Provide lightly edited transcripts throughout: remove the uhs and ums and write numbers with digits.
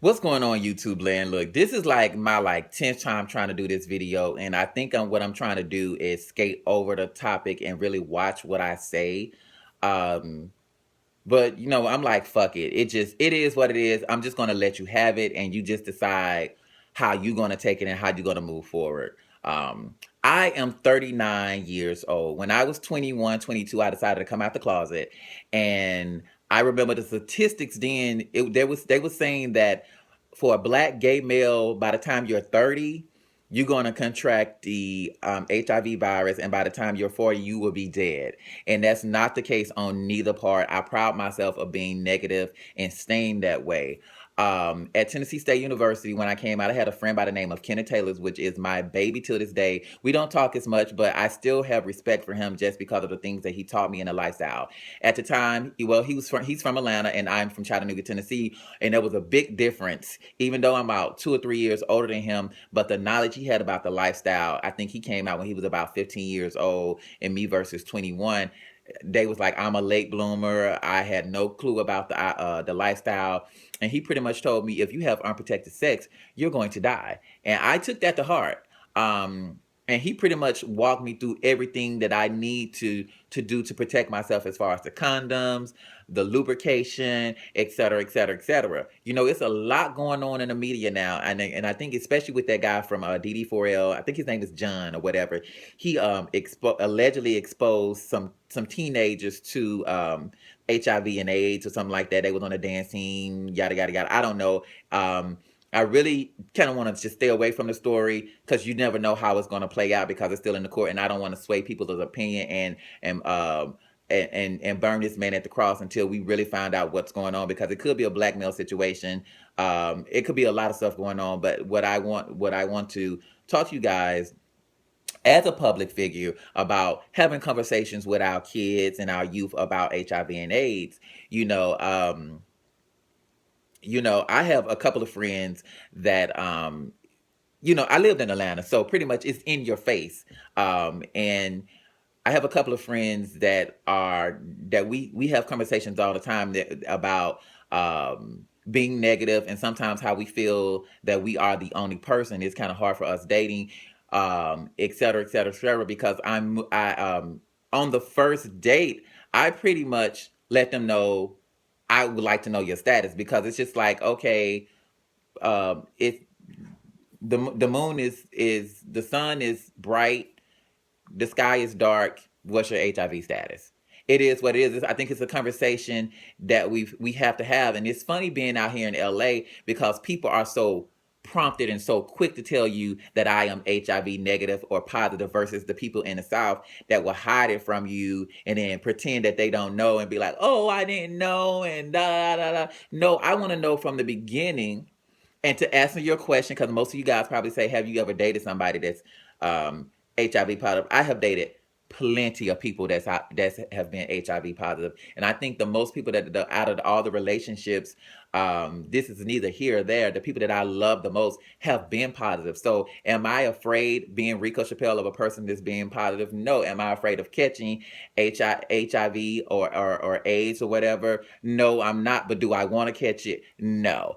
What's going on, YouTube land? Look, this is like my 10th time trying to do this video, and I think what I'm trying to do is skate over the topic and really watch what I say. Um, but I'm like, fuck it. It is what it is. I'm just gonna let you have it, and you just decide how you gonna take it and how you gonna move forward. Um, I am 39 years old. When I was 21, 22, I decided to come out the closet, and I remember the statistics then. They were saying that for a black gay male, by the time you're 30, you're going to contract the HIV virus, and by the time you're 40, you will be dead. And that's not the case on neither part. I pride myself of being negative and staying that way. At Tennessee State University, when I came out, I had a friend by the name of Kenneth Taylor's, which is my baby till this day. We don't talk as much, but I still have respect for him just because of the things that he taught me in the lifestyle. At the time, he's from Atlanta, and I'm from Chattanooga, Tennessee, and there was a big difference. Even though I'm about 2 or 3 years older than him, but the knowledge he had about the lifestyle, I think he came out when he was about 15 years old, and me versus 21. They was like, I'm a late bloomer. I had no clue about the lifestyle, and he pretty much told me, if you have unprotected sex, you're going to die. And I took that to heart. And he pretty much walked me through everything that I need to do to protect myself, as far as the condoms, the lubrication, et cetera, et cetera, et cetera. It's a lot going on in the media now, and I think especially with that guy from DD4L, I think his name is John or whatever. He allegedly exposed some teenagers to HIV and AIDS or something like that. They was on a dance team, yada yada yada. I don't know. I really kind of want to just stay away from the story, because you never know how it's going to play out, because it's still in the court, and I don't want to sway people's opinion and burn this man at the cross until we really find out what's going on, because it could be a blackmail situation. It could be a lot of stuff going on. But what I want to talk to you guys as a public figure about having conversations with our kids and our youth about HIV and AIDS. You know, um, I have a couple of friends that I lived in Atlanta, so pretty much it's in your face. And I have a couple of friends that we have conversations all the time about being negative, and sometimes how we feel that we are the only person. It's kind of hard for us dating, et cetera, et cetera, et cetera. Because I on the first date, I pretty much let them know I would like to know your status, because it's just like, okay, it the moon is the sun is bright, the sky is dark. What's your HIV status? It is what it is. I think it's a conversation that we have to have, and it's funny being out here in LA, because people are so prompted and so quick to tell you that I am HIV negative or positive, versus the people in the South that will hide it from you and then pretend that they don't know and be like, "Oh, I didn't know," and da da da. No, I want to know from the beginning. And to answer your question, because most of you guys probably say, have you ever dated somebody that's HIV positive? I have dated plenty of people that's have been HIV positive, and I think the most people out of all the relationships, this is neither here or there. The people that I love the most have been positive. So, am I afraid, being Reco Chapple, of a person that's being positive? No. Am I afraid of catching HIV or AIDS or whatever? No, I'm not. But do I want to catch it? No.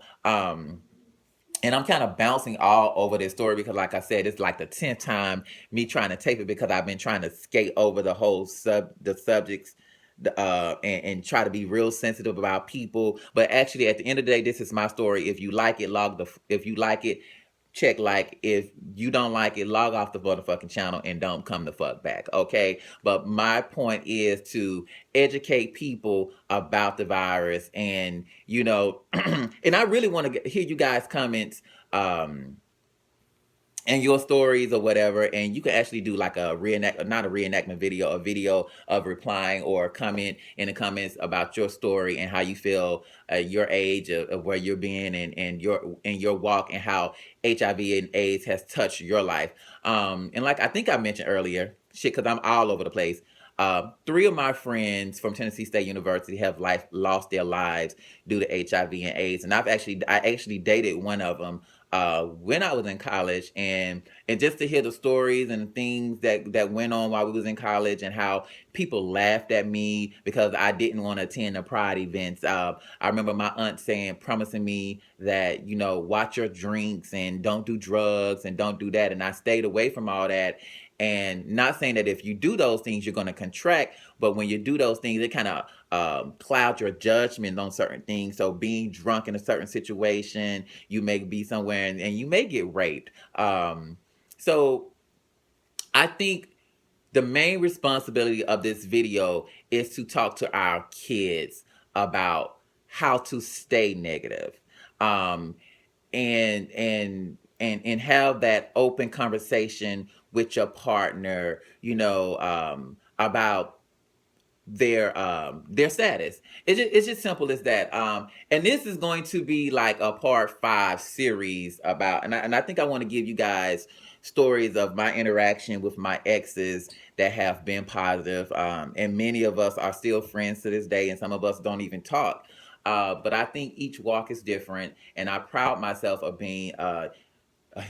And I'm kind of bouncing all over this story, because, like I said, it's like the 10th time me trying to tape it, because I've been trying to skate over the subjects, and try to be real sensitive about people. But actually, at the end of the day, this is my story. If you like it, if you like it, check like. If you don't like it, log off the motherfucking channel and don't come the fuck back. Okay. But my point is to educate people about the virus, and and I really want to hear you guys comments, and your stories or whatever. And you can actually do like not a reenactment video, a video of replying or comment in the comments about your story and how you feel, your age, of where you're being, and your walk, and how HIV and AIDS has touched your life. And like I think I mentioned earlier, shit, because I'm all over the place. Three of my friends from Tennessee State University have lost their lives due to HIV and AIDS, and I actually dated one of them, when I was in college, and just to hear the stories and things that went on while we was in college, and how people laughed at me because I didn't want to attend the pride events. I remember my aunt saying, promising me that, watch your drinks and don't do drugs and don't do that, and I stayed away from all that. And not saying that if you do those things you're going to contract, but when you do those things, it kind of cloud your judgment on certain things. So being drunk in a certain situation, you may be somewhere, and you may get raped. So I think the main responsibility of this video is to talk to our kids about how to stay negative, um, and have that open conversation with your partner, about their status. It's just simple as that. And this is going to be like a part 5 series about, and I think I want to give you guys stories of my interaction with my exes that have been positive. And many of us are still friends to this day, and some of us don't even talk. But I think each walk is different, and I proud myself of being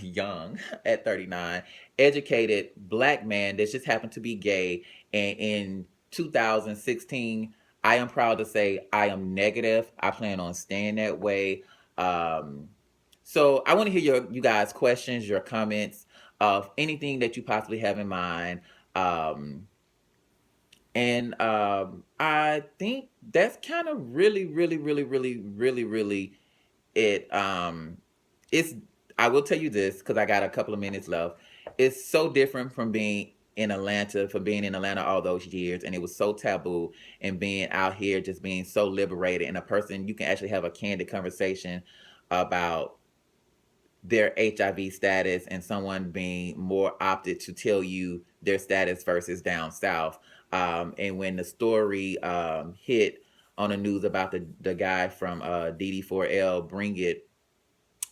young at 39, educated black man that just happened to be gay. And in 2016, I am proud to say I am negative. I plan on staying that way. Um, so I want to hear you guys' questions, your comments of anything that you possibly have in mind. Um, and I think that's kind of really, really, really, really, really, really it. It's I will tell you this because I got a couple of minutes left. It's so different from being in Atlanta all those years, and it was so taboo. And being out here, just being so liberated, and a person you can actually have a candid conversation about their HIV status, and someone being more opted to tell you their status versus down south. And when the story hit on the news about the guy from DD4L, Bring It,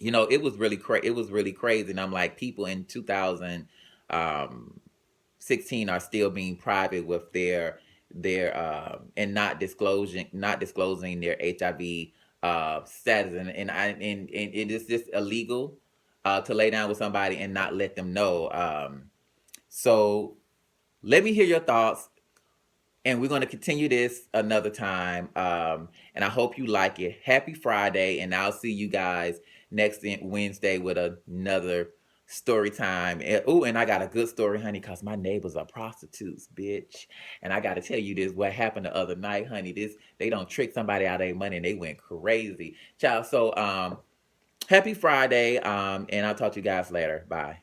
it was it was really crazy. And I'm like, people in 2016 are still being private with their and not disclosing their HIV status, and it is just illegal to lay down with somebody and not let them know. So let me hear your thoughts, and we're going to continue this another time. And I hope you like it. Happy Friday, and I'll see you guys next Wednesday with another story time. And I got a good story, honey, because my neighbors are prostitutes, bitch. And I got to tell you this, what happened the other night, honey. They don't trick somebody out of their money, and they went crazy. Child, so happy Friday, and I'll talk to you guys later. Bye.